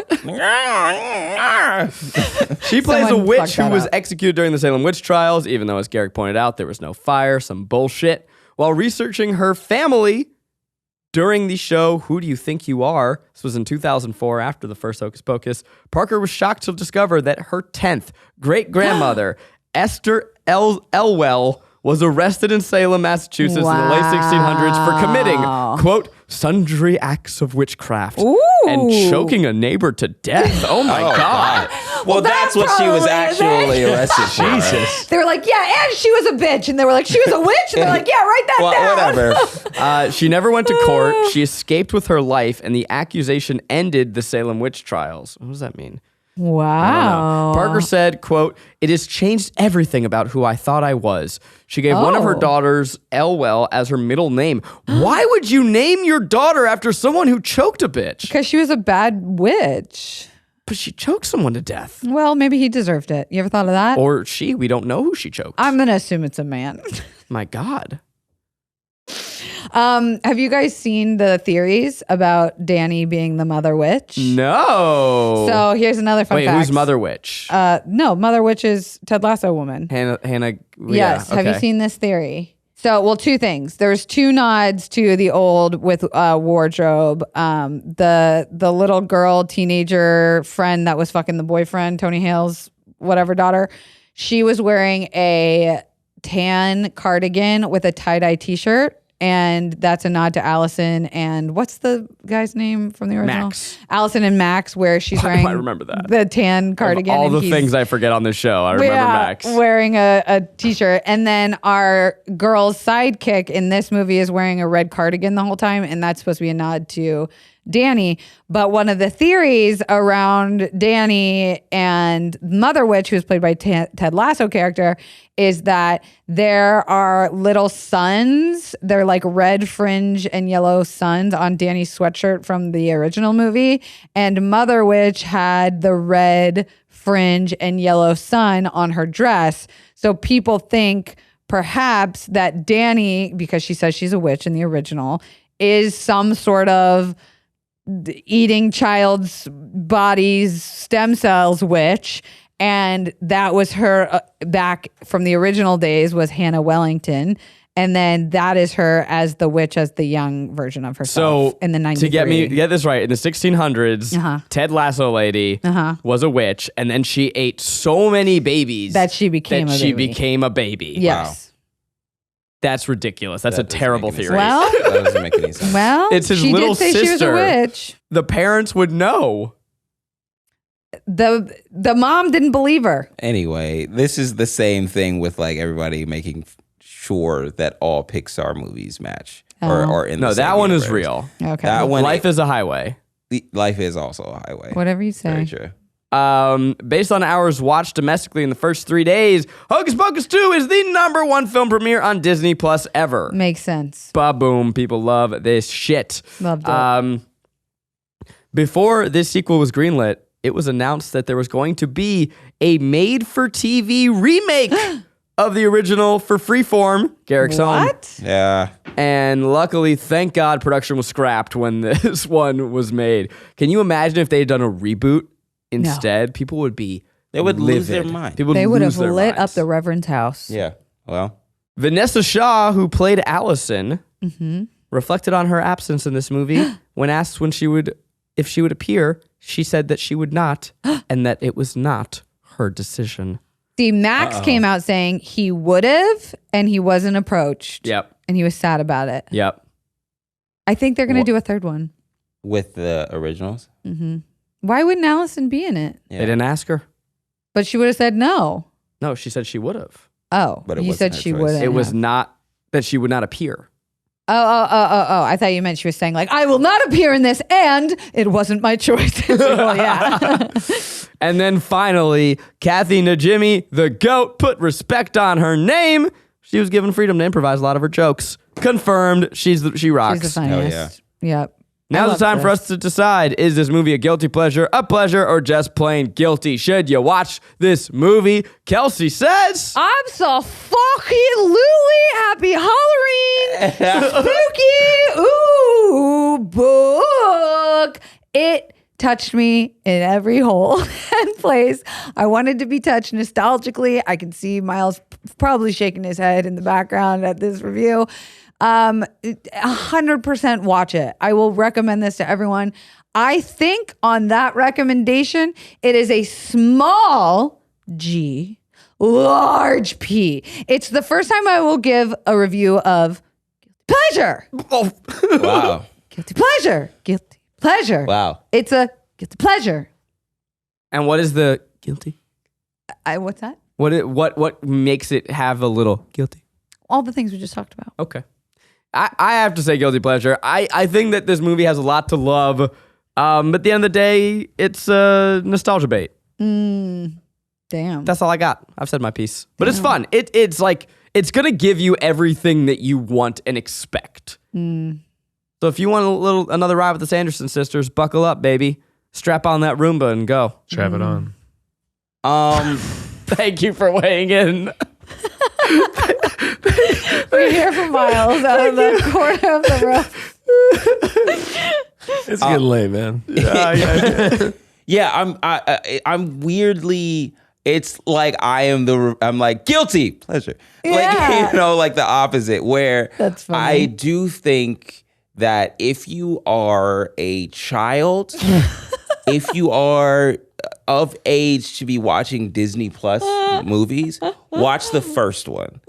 She plays Someone a witch fucked who that was up. executed during the Salem witch trials, even though, as Garrick pointed out, there was no fire, some bullshit. While researching her family during the show Who Do You Think You Are, this was in 2004 after the first Hocus Pocus, Parker was shocked to discover that her 10th great-grandmother, Esther Elwell, was arrested in Salem, Massachusetts in the late 1600s for committing, quote, sundry acts of witchcraft and choking a neighbor to death. Oh my God. Well, that's what she was actually arrested for. Jesus. They were like, yeah, and she was a bitch. And they were like, she was a witch? And they're like, yeah, write that down. Whatever. She never went to court. She escaped with her life, and the accusation ended the Salem witch trials. What does that mean? Wow. Parker said, quote, "It has changed everything about who I thought I was." She gave one of her daughters, Elwell, as her middle name. Why would you name your daughter after someone who choked a bitch? Because she was a bad witch. But she choked someone to death. Well, maybe he deserved it. You ever thought of that? Or she. We don't know who she choked. I'm going to assume it's a man. My God. Have you guys seen the theories about Danny being the mother witch? No. So here's another fun Wait, fact. who's Mother Witch? No, Mother Witch is Ted Lasso woman. Hannah. Yes. Yeah, Have you okay. seen this theory? So, well, two things. There's two nods to the old with wardrobe. The little girl, teenager friend that was fucking the boyfriend, Tony Hale's whatever daughter. She was wearing a tan cardigan with a tie-dye t-shirt. And that's a nod to Allison and what's the guy's name from the original? Max. Allison and Max, where she's Why do wearing I remember that? the tan cardigan. Of all and the he's- things I forget on this show, I remember Max. wearing a t-shirt. And then our girl's sidekick in this movie is wearing a red cardigan the whole time. And that's supposed to be a nod to Danny. But one of the theories around Danny and Mother Witch, who's played by Ted Lasso character, is that there are little suns. They're like red fringe and yellow suns on Danny's sweatshirt from the original movie. And Mother Witch had the red fringe and yellow sun on her dress. So people think perhaps that Danny, because she says she's a witch in the original, is some sort of eating child's bodies, stem cells witch. And that was her back from the original days was Hannah Wellington. And then that is her as the witch, as the young version of herself So in the 93. to get this right, in the 1600s, Ted Lasso lady was a witch, and then she ate so many babies that she became became a baby. Yes. Wow. That's ridiculous. That's a terrible theory. Well, That doesn't make any sense. Well, It's his she little did say she was a sister. witch. The parents would know. The mom didn't believe her. Anyway, this is the same thing with like everybody making sure that all Pixar movies match or in the No, same that one is universe. real. Okay. That one, Life is a highway. life is also a highway. Whatever you say. Very true. Based on hours watched domestically in the first 3 days, Hocus Pocus 2 is the #1 film premiere on Disney Plus ever. Makes sense. Ba-boom. People love this shit. Loved it. Before this sequel was greenlit, it was announced that there was going to be a made-for-TV remake of the original for Freeform, Garrick's Home. What? Yeah. And luckily, thank God, production was scrapped when this one was made. Can you imagine if they had done a reboot instead? People would be They would lose their livid. mind. People They would lose have their lit up minds. the Reverend's house. Yeah. Well, Vanessa Shaw, who played Allison, reflected on her absence in this movie. When asked if she would appear, she said that she would not, and that it was not her decision. See, Max came out saying he would have, and he wasn't approached. Yep. And he was sad about it. Yep. I think they're going to do a third one. with the originals. Why wouldn't Allison be in it? They didn't ask her. But she would have said no. No, she said she would have. Oh, But it you wasn't said her she choice. wouldn't. It was have. not that she would not appear. Oh. I thought you meant she was saying like, I will not appear in this, and it wasn't my choice. Well, yeah. And then finally, Kathy Najimy, the GOAT, put respect on her name. She was given freedom to improvise a lot of her jokes. Confirmed, she rocks. She's the funniest. Yep. Now's the time for us to decide, is this movie a guilty pleasure, a pleasure, or just plain guilty? Should you watch this movie? Kelsey says... I'm so fucking Happy Halloween. Spooky. Ooh, touched me in every hole and place I wanted to be touched nostalgically. I can see Miles probably shaking his head in the background at this review. 100% watch it. I will recommend this to everyone. I think on that recommendation, it is a small G, large P. It's the first time I will give a review of pleasure. Oh. Wow. Guilty pleasure. Guilty pleasure. Wow. It's a guilty pleasure. And what is the guilty? What's that? What makes it have a little guilty? All the things we just talked about. Okay. I have to say guilty pleasure. I think that this movie has a lot to love. But at the end of the day, it's nostalgia bait. Damn. That's all I got. I've said my piece. But it's fun. It's like, it's going to give you everything that you want and expect. So if you want another ride with the Sanderson sisters, buckle up, baby. Strap on that Roomba and go. Strap it on. Thank you for weighing in. We hear from Miles out of the corner of the room. It's getting late, man. Yeah, I'm weirdly. It's like I'm like guilty pleasure. Yeah. Like, like the opposite. Where That's funny. I do think that if you are a child, if you are of age to be watching Disney Plus movies, watch the first one.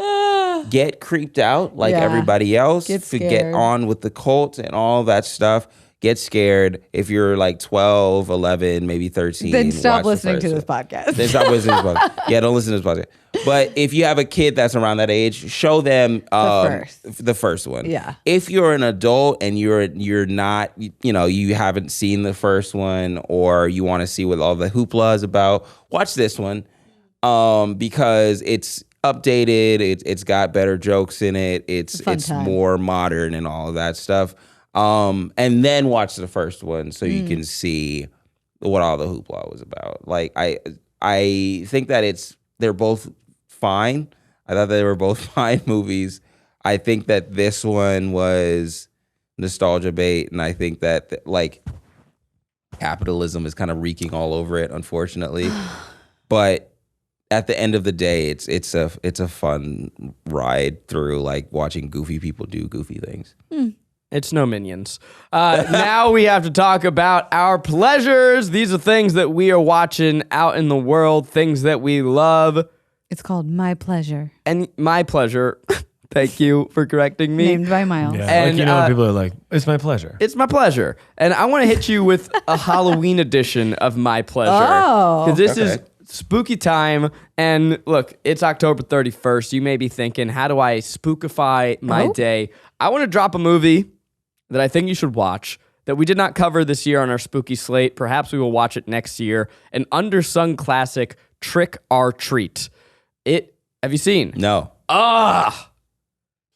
Get creeped out like everybody else. Get to get scared. on with the cult and all that stuff. Get scared. If you're like 12, 11, maybe 13. Then stop watch the listening first to this one. podcast. Then stop listening to this podcast. Yeah, don't listen to this podcast. But if you have a kid that's around that age, show them the first one. Yeah. If you're an adult and you're not, you haven't seen the first one, or you want to see what all the hoopla is about, watch this one. Because it's updated, it's got better jokes in it, it's time. more modern and all of that stuff. And then watch the first one so you can see what all the hoopla was about. Like I think that they're both fine. I thought they were both fine movies. I think that this one was nostalgia bait, and I think that like capitalism is kind of reeking all over it, unfortunately. But at the end of the day, it's a fun ride through like watching goofy people do goofy things. It's no Minions. Now we have to talk about our pleasures. These are things that we are watching out in the world, things that we love. It's called My Pleasure. And my pleasure, thank you for correcting me. Named by Miles. Yeah, And, when people are like, it's my pleasure. It's my pleasure. And I want to hit you with a Halloween edition of my pleasure. Oh. Because this Okay. is spooky time. And look, it's October 31st. You may be thinking, how do I spookify my day? I want to drop a movie that I think you should watch that we did not cover this year on our spooky slate. Perhaps we will watch it next year. An undersung classic, Trick or Treat. Have you seen? No.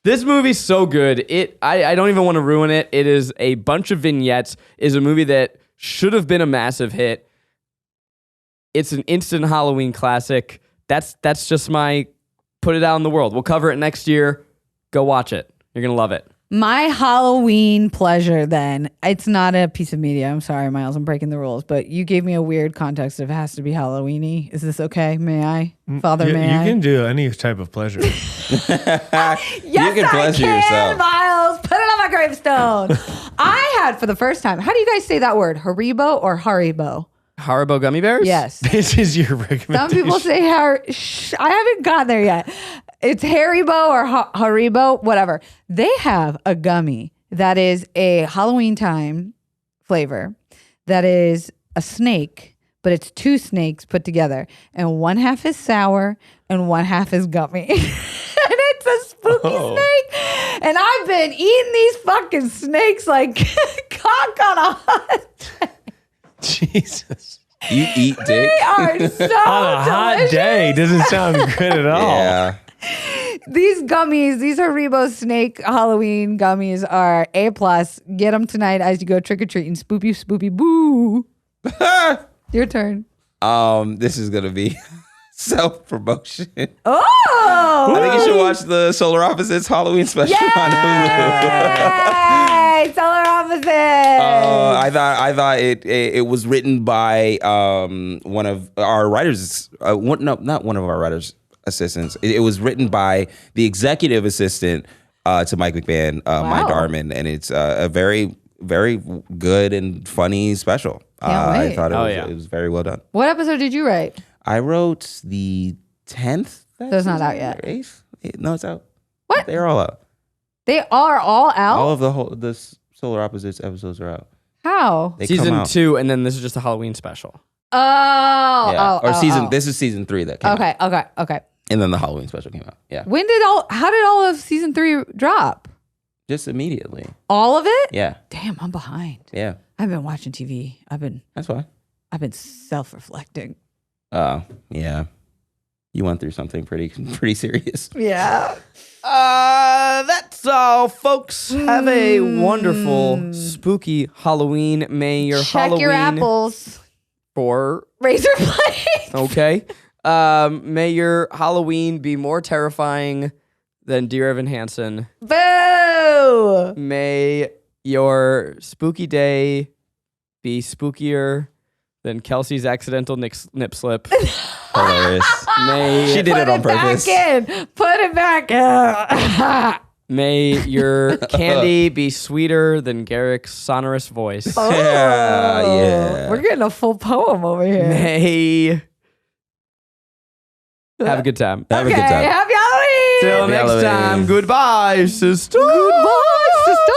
This movie's so good. I don't even want to ruin it. It is a bunch of vignettes. It is a movie that should have been a massive hit. It's an instant Halloween classic. That's just my put it out in the world. We'll cover it next year. Go watch it. You're going to love it. My Halloween pleasure, then, it's not a piece of media. I'm sorry, Miles, I'm breaking the rules, but you gave me a weird context of it has to be Halloween-y. Is this okay? May I? Father, may I? You can do any type of pleasure. Yes, You can pleasure yourself. Miles. Put it on my gravestone. I had, for the first time, how do you guys say that word? Haribo or Haribo? Haribo gummy bears? Yes. This is your recommendation. Some people say I haven't got there yet. It's Haribo or Haribo, whatever. They have a gummy that is a Halloween time flavor that is a snake, but it's two snakes put together. And one half is sour and one half is gummy. And it's a spooky snake. And I've been eating these fucking snakes like cock on a hot day. Jesus. You eat dick? They are so On a hot delicious. day doesn't sound good at all. Yeah. These gummies, these Haribo Snake Halloween gummies are A+. Get them tonight as you go trick-or-treating. Spoopy, spoopy, boo. Your turn. This is gonna be self-promotion. Oh! I think you should watch the Solar Opposites Halloween special on Hulu. Yay! Solar Opposites. I I thought it was written by one of our writers. Not one of our writers' assistants. It was written by the executive assistant to Mike McMahon, Mike Darman, and it's a very, very good and funny special. I thought it was very well done. What episode did you write? I wrote the 10th. So it's not out yet. 8th? No, it's out. What? They're all out. They are all out? All of the Solar Opposites episodes are out. How? They come Season out. 2, and then this is just a Halloween special. This is season 3 that came out. Okay. And then the Halloween special came out. Yeah. How did all of season 3 drop? Just immediately. All of it? Yeah. Damn, I'm behind. Yeah. I've been watching TV. That's why. I've been self-reflecting. Yeah. You went through something pretty serious. Yeah. That's all, folks. Have a wonderful, spooky Halloween. May your Check Halloween your apples. for Razor blades. okay. May your Halloween be more terrifying than Dear Evan Hansen. Boo! May your spooky day be spookier than Kelsey's accidental nip slip. Hilarious. She did it on purpose. Put it back in. May your candy be sweeter than Garrick's sonorous voice. Yeah. We're getting a full poem over here. May have a good time. Have a good time. Happy Halloween. Till Happy next Halloween. time. Goodbye, sister. Goodbye, sister.